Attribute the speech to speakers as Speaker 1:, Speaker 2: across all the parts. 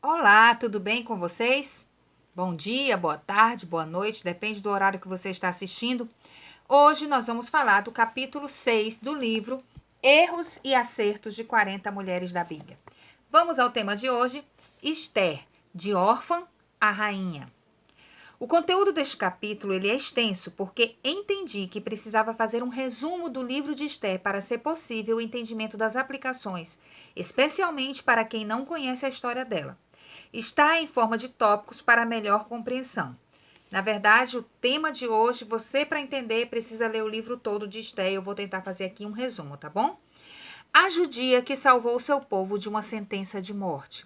Speaker 1: Olá, tudo bem com vocês? Bom dia, boa tarde, boa noite, depende do horário que você está assistindo. Hoje nós vamos falar do capítulo 6 do livro Erros e Acertos de 40 Mulheres da Bíblia. Vamos ao tema de hoje, Esther, de órfã a rainha. O conteúdo deste capítulo ele é extenso porque entendi que precisava fazer um resumo do livro de Esther para ser possível o entendimento das aplicações, especialmente para quem não conhece a história dela. Está em forma de tópicos para melhor compreensão. Na verdade, o tema de hoje, você para entender precisa ler o livro todo de Esther. Eu vou tentar fazer aqui um resumo, tá bom? A judia que salvou o seu povo de uma sentença de morte.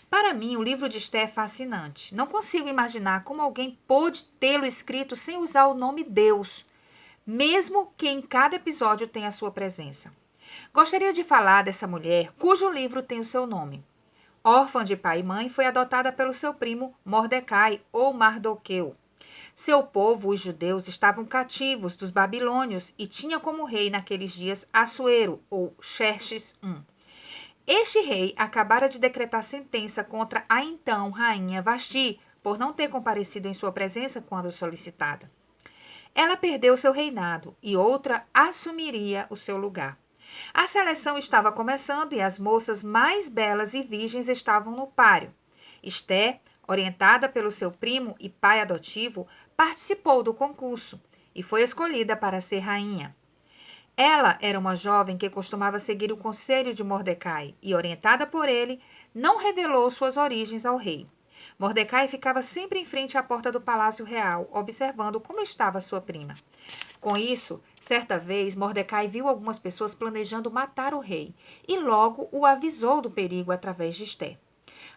Speaker 1: Para mim, o livro de Esther é fascinante. Não consigo imaginar como alguém pôde tê-lo escrito sem usar o nome Deus, mesmo que em cada episódio tenha a sua presença. Gostaria de falar dessa mulher cujo livro tem o seu nome. Órfã de pai e mãe, foi adotada pelo seu primo Mordecai ou Mardoqueu. Seu povo, os judeus, estavam cativos dos babilônios e tinha como rei naqueles dias Assuero ou Xerxes I. Este rei acabara de decretar sentença contra a então rainha Vasti por não ter comparecido em sua presença quando solicitada. Ela perdeu seu reinado e outra assumiria o seu lugar. A seleção estava começando e as moças mais belas e virgens estavam no páreo. Esther, orientada pelo seu primo e pai adotivo, participou do concurso e foi escolhida para ser rainha. Ela era uma jovem que costumava seguir o conselho de Mordecai e, orientada por ele, não revelou suas origens ao rei. Mordecai ficava sempre em frente à porta do palácio real, observando como estava sua prima. Com isso, certa vez, Mordecai viu algumas pessoas planejando matar o rei e logo o avisou do perigo através de Esther.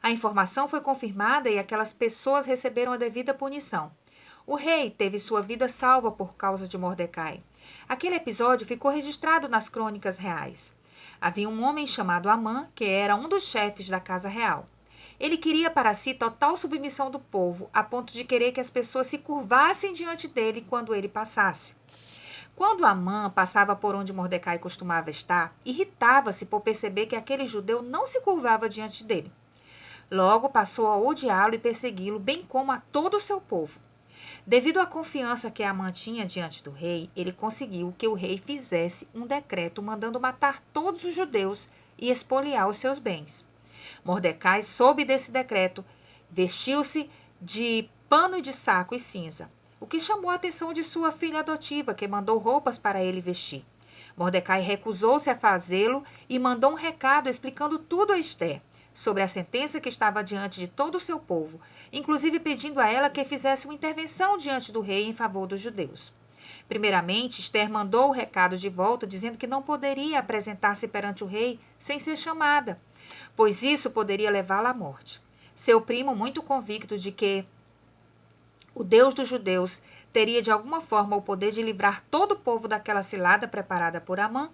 Speaker 1: A informação foi confirmada e aquelas pessoas receberam a devida punição. O rei teve sua vida salva por causa de Mordecai. Aquele episódio ficou registrado nas crônicas reais. Havia um homem chamado Amã, que era um dos chefes da casa real. Ele queria para si total submissão do povo, a ponto de querer que as pessoas se curvassem diante dele quando ele passasse. Quando Amã passava por onde Mordecai costumava estar, irritava-se por perceber que aquele judeu não se curvava diante dele. Logo passou a odiá-lo e persegui-lo, bem como a todo o seu povo. Devido à confiança que Amã tinha diante do rei, ele conseguiu que o rei fizesse um decreto mandando matar todos os judeus e expoliar os seus bens. Mordecai soube desse decreto, vestiu-se de pano de saco e cinza, o que chamou a atenção de sua filha adotiva, que mandou roupas para ele vestir. Mordecai recusou-se a fazê-lo e mandou um recado explicando tudo a Esther sobre a sentença que estava diante de todo o seu povo, inclusive pedindo a ela que fizesse uma intervenção diante do rei em favor dos judeus. Primeiramente, Esther mandou o recado de volta, dizendo que não poderia apresentar-se perante o rei sem ser chamada, pois isso poderia levá-la à morte. Seu primo, muito convicto de que o Deus dos judeus teria de alguma forma o poder de livrar todo o povo daquela cilada preparada por Amã,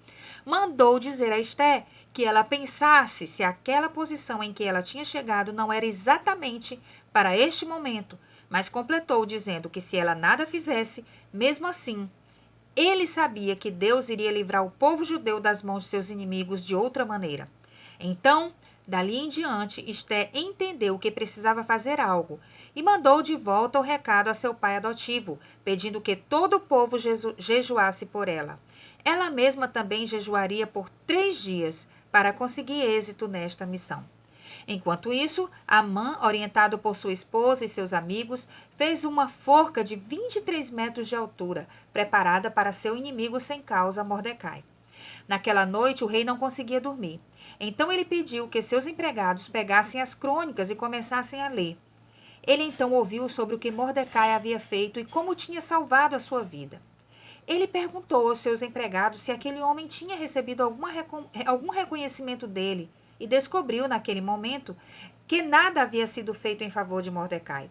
Speaker 1: mandou dizer a Esther que ela pensasse se aquela posição em que ela tinha chegado não era exatamente para este momento, mas completou dizendo que se ela nada fizesse, mesmo assim, ele sabia que Deus iria livrar o povo judeu das mãos de seus inimigos de outra maneira. Então, dali em diante, Esther entendeu que precisava fazer algo e mandou de volta o recado a seu pai adotivo, pedindo que todo o povo jejuasse por ela. Ela mesma também jejuaria por 3 dias para conseguir êxito nesta missão. Enquanto isso, Amã, orientado por sua esposa e seus amigos, fez uma forca de 23 metros de altura, preparada para seu inimigo sem causa, Mordecai. Naquela noite, o rei não conseguia dormir. Então ele pediu que seus empregados pegassem as crônicas e começassem a ler. Ele então ouviu sobre o que Mordecai havia feito e como tinha salvado a sua vida. Ele perguntou aos seus empregados se aquele homem tinha recebido algum reconhecimento dele e descobriu, naquele momento, que nada havia sido feito em favor de Mordecai.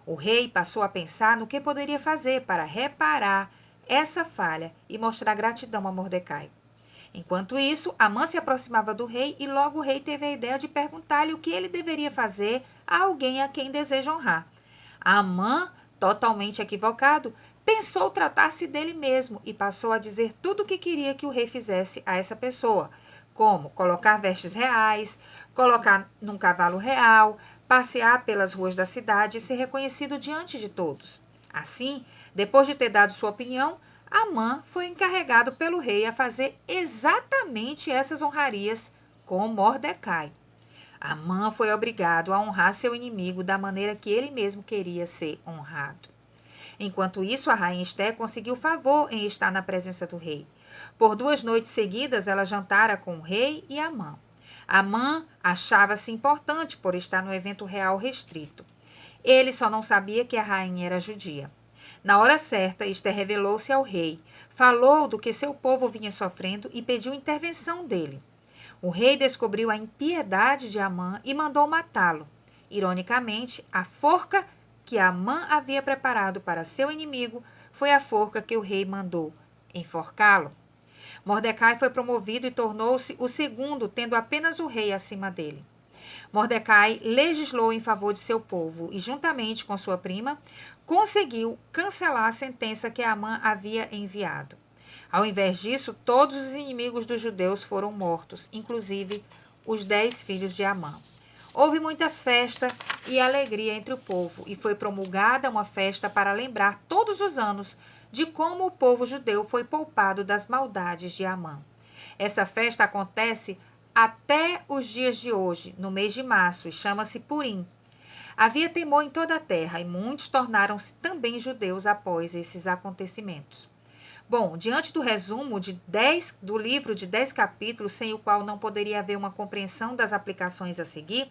Speaker 1: O rei passou a pensar no que poderia fazer para reparar essa falha e mostrar gratidão a Mordecai. Enquanto isso, Amã se aproximava do rei e logo o rei teve a ideia de perguntar-lhe o que ele deveria fazer a alguém a quem deseja honrar. Amã, totalmente equivocado, pensou tratar-se dele mesmo e passou a dizer tudo o que queria que o rei fizesse a essa pessoa, como colocar vestes reais, colocar num cavalo real, passear pelas ruas da cidade e ser reconhecido diante de todos. Assim, depois de ter dado sua opinião, Amã foi encarregado pelo rei a fazer exatamente essas honrarias com Mordecai. Amã foi obrigado a honrar seu inimigo da maneira que ele mesmo queria ser honrado. Enquanto isso, a rainha Esté conseguiu favor em estar na presença do rei. Por 2 noites seguidas, ela jantara com o rei e Amã. Amã achava-se importante por estar no evento real restrito. Ele só não sabia que a rainha era judia. Na hora certa, Esté revelou-se ao rei, falou do que seu povo vinha sofrendo e pediu intervenção dele. O rei descobriu a impiedade de Amã e mandou matá-lo. Ironicamente, a forca que Amã havia preparado para seu inimigo foi a forca que o rei mandou enforcá-lo. Mordecai foi promovido e tornou-se o segundo, tendo apenas o rei acima dele. Mordecai legislou em favor de seu povo e, juntamente com sua prima, conseguiu cancelar a sentença que Amã havia enviado. Ao invés disso, todos os inimigos dos judeus foram mortos, inclusive os 10 filhos de Amã. Houve muita festa e alegria entre o povo, e foi promulgada uma festa para lembrar todos os anos de como o povo judeu foi poupado das maldades de Amã. Essa festa acontece até os dias de hoje, no mês de março, e chama-se Purim. Havia temor em toda a terra, e muitos tornaram-se também judeus após esses acontecimentos. Bom, diante do resumo do livro de 10 capítulos, sem o qual não poderia haver uma compreensão das aplicações a seguir,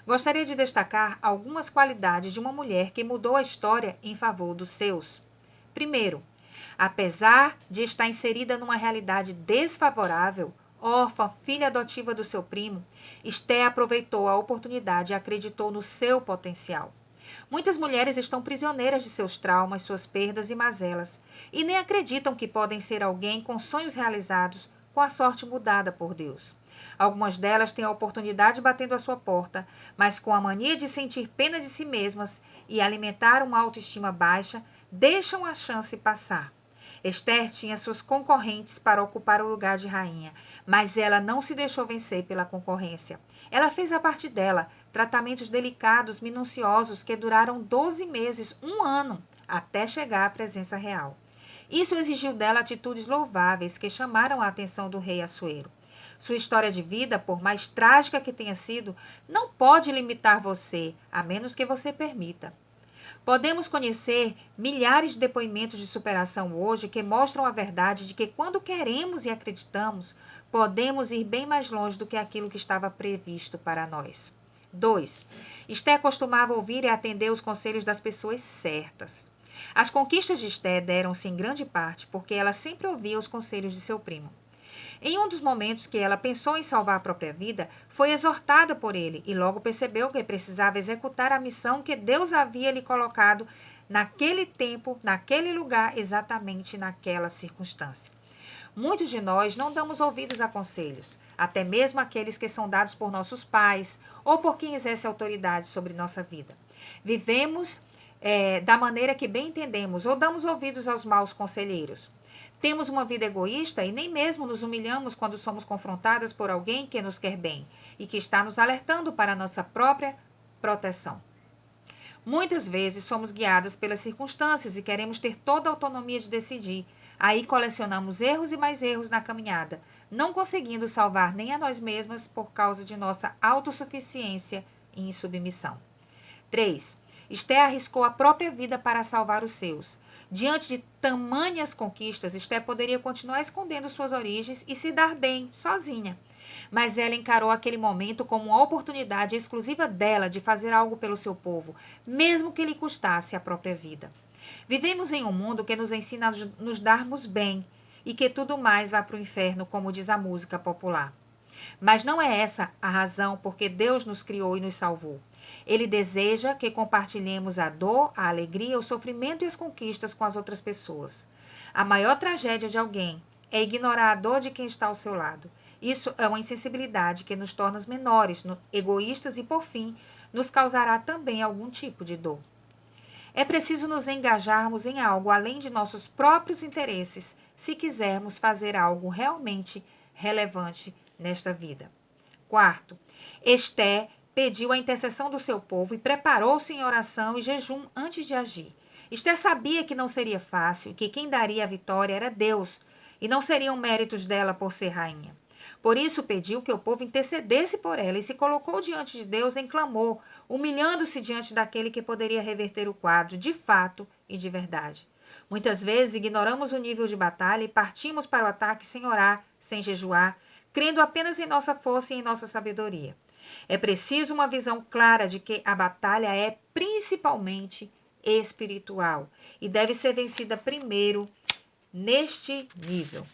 Speaker 1: gostaria de destacar algumas qualidades de uma mulher que mudou a história em favor dos seus. Primeiro, apesar de estar inserida numa realidade desfavorável, órfã, filha adotiva do seu primo, Esté aproveitou a oportunidade e acreditou no seu potencial. Muitas mulheres estão prisioneiras de seus traumas, suas perdas e mazelas, e nem acreditam que podem ser alguém com sonhos realizados, com a sorte mudada por Deus. Algumas delas têm a oportunidade batendo à sua porta, mas com a mania de sentir pena de si mesmas e alimentar uma autoestima baixa, deixam a chance passar. Esther tinha suas concorrentes para ocupar o lugar de rainha, mas ela não se deixou vencer pela concorrência. Ela fez a parte dela, tratamentos delicados, minuciosos, que duraram 12 meses, 1 ano, até chegar à presença real. Isso exigiu dela atitudes louváveis que chamaram a atenção do rei Assuero. Sua história de vida, por mais trágica que tenha sido, não pode limitar você, a menos que você permita. Podemos conhecer milhares de depoimentos de superação hoje que mostram a verdade de que quando queremos e acreditamos, podemos ir bem mais longe do que aquilo que estava previsto para nós. 2. Esté costumava ouvir e atender os conselhos das pessoas certas. As conquistas de Esté deram-se em grande parte porque ela sempre ouvia os conselhos de seu primo. Em um dos momentos que ela pensou em salvar a própria vida, foi exortada por ele e logo percebeu que precisava executar a missão que Deus havia lhe colocado naquele tempo, naquele lugar, exatamente naquela circunstância. Muitos de nós não damos ouvidos a conselhos, até mesmo aqueles que são dados por nossos pais ou por quem exerce autoridade sobre nossa vida. Vivemos da maneira que bem entendemos ou damos ouvidos aos maus conselheiros. Temos uma vida egoísta e nem mesmo nos humilhamos quando somos confrontadas por alguém que nos quer bem e que está nos alertando para a nossa própria proteção. Muitas vezes somos guiadas pelas circunstâncias e queremos ter toda a autonomia de decidir. Aí colecionamos erros e mais erros na caminhada, não conseguindo salvar nem a nós mesmas por causa de nossa autossuficiência e insubmissão. 3. Esté arriscou a própria vida para salvar os seus. Diante de tamanhas conquistas, Esté poderia continuar escondendo suas origens e se dar bem, sozinha. Mas ela encarou aquele momento como uma oportunidade exclusiva dela de fazer algo pelo seu povo, mesmo que lhe custasse a própria vida. Vivemos em um mundo que nos ensina a nos darmos bem e que tudo mais vai para o inferno, como diz a música popular. Mas não é essa a razão por que Deus nos criou e nos salvou. Ele deseja que compartilhemos a dor, a alegria, o sofrimento e as conquistas com as outras pessoas. A maior tragédia de alguém é ignorar a dor de quem está ao seu lado. Isso é uma insensibilidade que nos torna menores, egoístas e, por fim, nos causará também algum tipo de dor. É preciso nos engajarmos em algo além de nossos próprios interesses se quisermos fazer algo realmente relevante nesta vida. 4. Esté pediu a intercessão do seu povo e preparou-se em oração e jejum antes de agir. Esther sabia que não seria fácil e que quem daria a vitória era Deus, e não seriam méritos dela por ser rainha. Por isso pediu que o povo intercedesse por ela e se colocou diante de Deus em clamor, humilhando-se diante daquele que poderia reverter o quadro de fato e de verdade. Muitas vezes ignoramos o nível de batalha e partimos para o ataque sem orar, sem jejuar, crendo apenas em nossa força e em nossa sabedoria. É preciso uma visão clara de que a batalha é principalmente espiritual e deve ser vencida primeiro neste nível.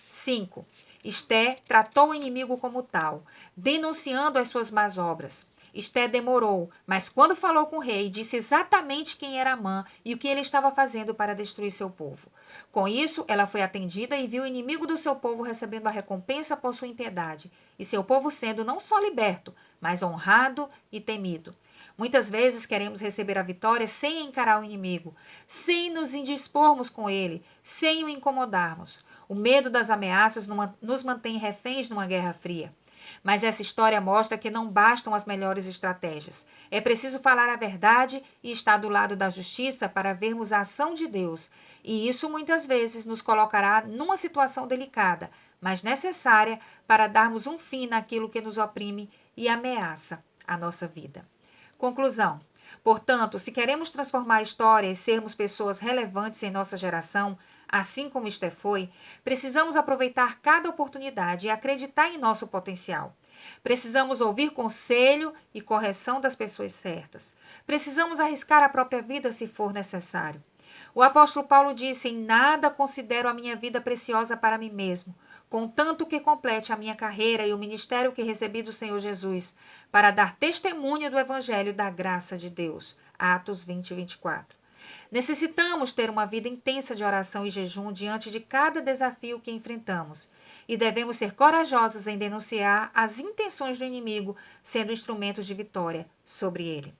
Speaker 1: 5. Esté tratou o inimigo como tal, denunciando as suas más obras. Esté demorou, mas quando falou com o rei, disse exatamente quem era Amã e o que ele estava fazendo para destruir seu povo. Com isso, ela foi atendida e viu o inimigo do seu povo recebendo a recompensa por sua impiedade, e seu povo sendo não só liberto, mas honrado e temido. Muitas vezes queremos receber a vitória sem encarar o inimigo, sem nos indispormos com ele, sem o incomodarmos. O medo das ameaças nos mantém reféns numa guerra fria. Mas essa história mostra que não bastam as melhores estratégias. É preciso falar a verdade e estar do lado da justiça para vermos a ação de Deus. E isso muitas vezes nos colocará numa situação delicada, mas necessária para darmos um fim naquilo que nos oprime e ameaça a nossa vida. Conclusão. Portanto, se queremos transformar a história e sermos pessoas relevantes em nossa geração, assim como Esté foi, precisamos aproveitar cada oportunidade e acreditar em nosso potencial. Precisamos ouvir conselho e correção das pessoas certas. Precisamos arriscar a própria vida se for necessário. O apóstolo Paulo disse: em nada considero a minha vida preciosa para mim mesmo, contanto que complete a minha carreira e o ministério que recebi do Senhor Jesus, para dar testemunho do evangelho da graça de Deus. Atos 20, 24. Necessitamos ter uma vida intensa de oração e jejum diante de cada desafio que enfrentamos, e devemos ser corajosos em denunciar as intenções do inimigo, sendo instrumentos de vitória sobre ele.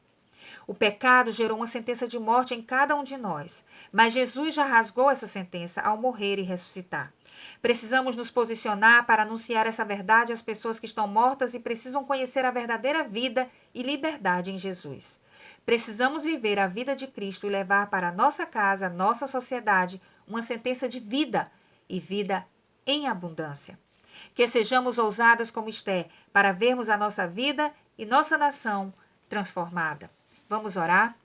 Speaker 1: O pecado gerou uma sentença de morte em cada um de nós, mas Jesus já rasgou essa sentença ao morrer e ressuscitar. Precisamos nos posicionar para anunciar essa verdade às pessoas que estão mortas e precisam conhecer a verdadeira vida e liberdade em Jesus. Precisamos viver a vida de Cristo e levar para a nossa casa, nossa sociedade, uma sentença de vida e vida em abundância. Que sejamos ousadas como Esté para vermos a nossa vida e nossa nação transformada. Vamos orar?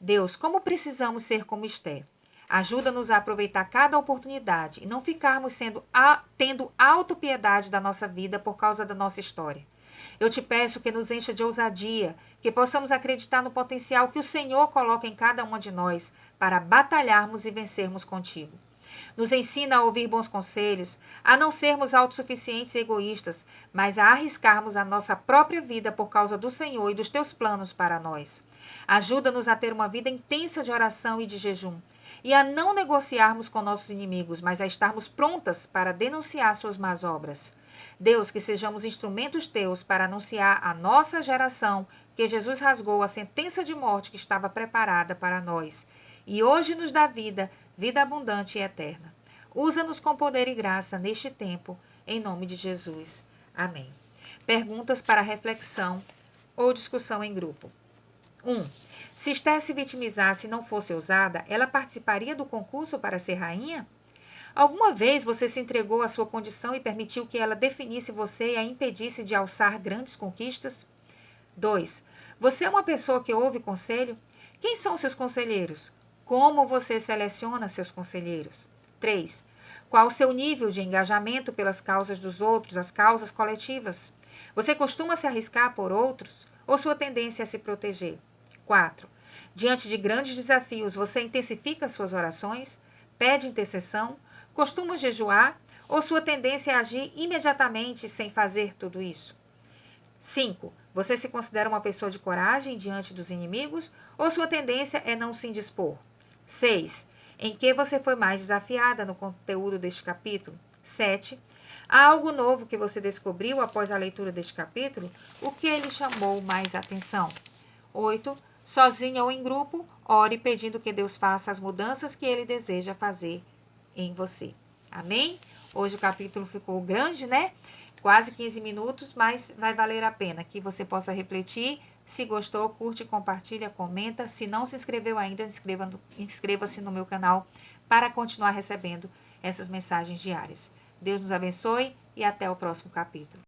Speaker 1: Deus, como precisamos ser como Esté? Ajuda-nos a aproveitar cada oportunidade e não ficarmos tendo autopiedade da nossa vida por causa da nossa história. Eu te peço que nos encha de ousadia, que possamos acreditar no potencial que o Senhor coloca em cada uma de nós para batalharmos e vencermos contigo. Nos ensina a ouvir bons conselhos, a não sermos autossuficientes e egoístas, mas a arriscarmos a nossa própria vida por causa do Senhor e dos teus planos para nós. Ajuda-nos a ter uma vida intensa de oração e de jejum, e a não negociarmos com nossos inimigos, mas a estarmos prontas para denunciar suas más obras. Deus, que sejamos instrumentos teus para anunciar à nossa geração que Jesus rasgou a sentença de morte que estava preparada para nós e hoje nos dá vida, vida abundante e eterna. Usa-nos com poder e graça neste tempo, em nome de Jesus. Amém. Perguntas para reflexão ou discussão em grupo. 1. Se Esté se vitimizasse e não fosse ousada, ela participaria do concurso para ser rainha? Alguma vez você se entregou à sua condição e permitiu que ela definisse você e a impedisse de alçar grandes conquistas? 2. Você é uma pessoa que ouve conselho? Quem são seus conselheiros? Como você seleciona seus conselheiros? 3. Qual o seu nível de engajamento pelas causas dos outros, as causas coletivas? Você costuma se arriscar por outros ou sua tendência é se proteger? 4. Diante de grandes desafios, você intensifica suas orações? Pede intercessão? Costuma jejuar? Ou sua tendência é agir imediatamente sem fazer tudo isso? 5. Você se considera uma pessoa de coragem diante dos inimigos? Ou sua tendência é não se indispor? 6. Em que você foi mais desafiada no conteúdo deste capítulo? 7. Há algo novo que você descobriu após a leitura deste capítulo? O que lhe chamou mais atenção? 8. Sozinha ou em grupo, ore pedindo que Deus faça as mudanças que Ele deseja fazer em você. Amém? Hoje o capítulo ficou grande, né? quase 15 minutos, mas vai valer a pena que você possa refletir. Se gostou, curte, compartilha, comenta. Se não se inscreveu ainda, inscreva-se no meu canal para continuar recebendo essas mensagens diárias. Deus nos abençoe e até o próximo capítulo.